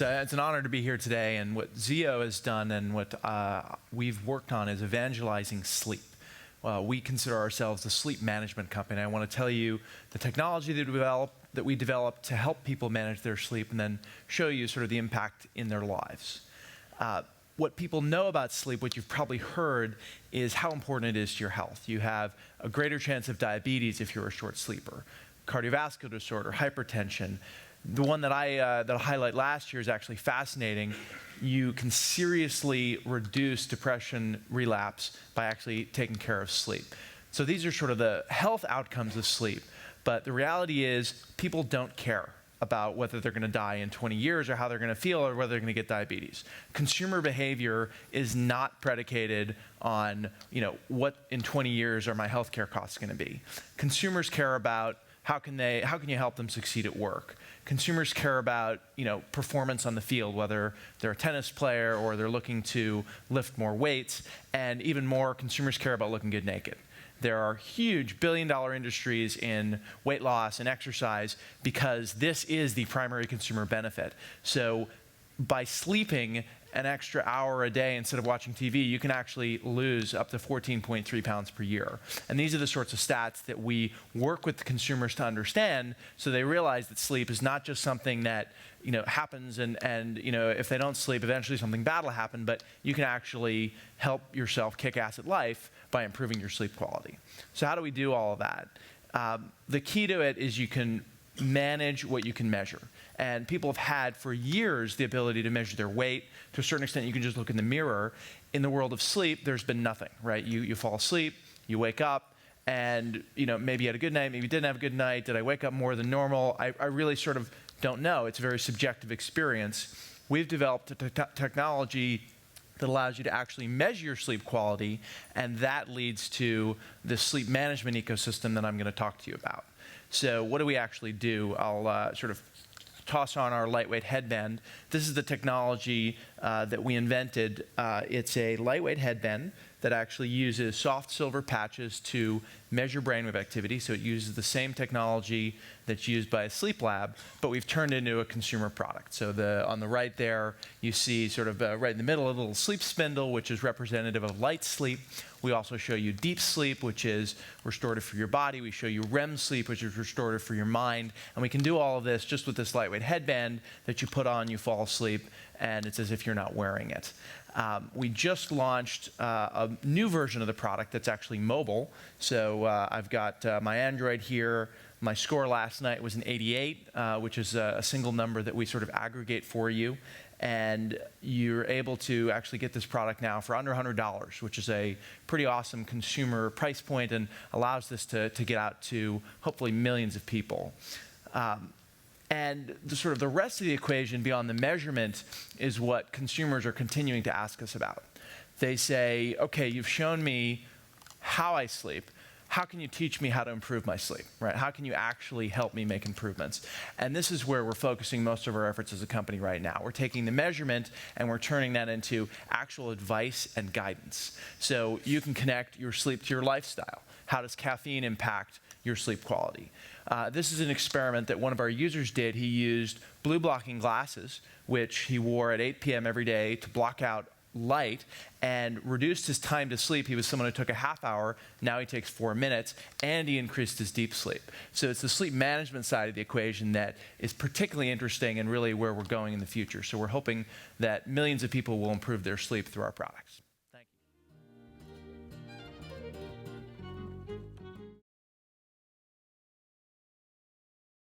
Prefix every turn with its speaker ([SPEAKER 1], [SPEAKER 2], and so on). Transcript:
[SPEAKER 1] It's an honor to be here today, and what Zio has done and what we've worked on is evangelizing sleep. We consider ourselves a sleep management company. I want to tell you the technology that we developed to help people manage their sleep and then show you sort of the impact in their lives. What people know about sleep, what you've probably heard, is how important it is to your health. You have a greater chance of diabetes if you're a short sleeper, cardiovascular disorder, hypertension. The one that I'll highlight last year is actually fascinating. You can seriously reduce depression relapse by actually taking care of sleep. So these are sort of the health outcomes of sleep. But the reality is people don't care about whether they're going to die in 20 years or how they're going to feel or whether they're going to get diabetes. Consumer behavior is not predicated on, what in 20 years are my healthcare costs going to be. Consumers care about how can you help them succeed at work. Consumers care about, performance on the field, whether they're a tennis player or they're looking to lift more weights, and even more, consumers care about looking good naked. There are huge billion-dollar industries in weight loss and exercise because this is the primary consumer benefit. So by sleeping an extra hour a day instead of watching TV, you can actually lose up to 14.3 pounds per year. And these are the sorts of stats that we work with the consumers to understand, so they realize that sleep is not just something that happens and if they don't sleep, eventually something bad will happen, but you can actually help yourself kick ass at life by improving your sleep quality. So how do we do all of that? The key to it is you can manage what you can measure. And people have had for years the ability to measure their weight. To a certain extent, you can just look in the mirror. In the world of sleep, there's been nothing, right? You fall asleep, you wake up, and maybe you had a good night, maybe you didn't have a good night. Did I wake up more than normal? I really sort of don't know. It's a very subjective experience. We've developed a technology that allows you to actually measure your sleep quality, and that leads to the sleep management ecosystem that I'm going to talk to you about. So what do we actually do? I'll sort of toss on our lightweight headband. This is the technology that we invented. It's a lightweight headband that actually uses soft silver patches to measure brainwave activity. So it uses the same technology that's used by a sleep lab, but we've turned it into a consumer product. So on the right there, you see sort of right in the middle a little sleep spindle, which is representative of light sleep. We also show you deep sleep, which is restorative for your body. We show you REM sleep, which is restorative for your mind. And we can do all of this just with this lightweight headband that you put on, you fall asleep, and it's as if you're not wearing it. We just launched a new version of the product that's actually mobile. So I've got my Android here. My score last night was an 88, which is a single number that we sort of aggregate for you. And you're able to actually get this product now for under $100, which is a pretty awesome consumer price point and allows this to get out to hopefully millions of people. And the rest of the equation beyond the measurement is what consumers are continuing to ask us about. They say, okay, you've shown me how I sleep. How can you teach me how to improve my sleep, right? How can you actually help me make improvements? And this is where we're focusing most of our efforts as a company right now. We're taking the measurement and we're turning that into actual advice and guidance. So you can connect your sleep to your lifestyle. How does caffeine impact your sleep quality? This is an experiment that one of our users did. He used blue blocking glasses, which he wore at 8 p.m. every day to block out light, and reduced his time to sleep. He was someone who took a half hour. Now he takes 4 minutes, and he increased his deep sleep. So it's the sleep management side of the equation that is particularly interesting and really where we're going in the future. So we're hoping that millions of people will improve their sleep through our products.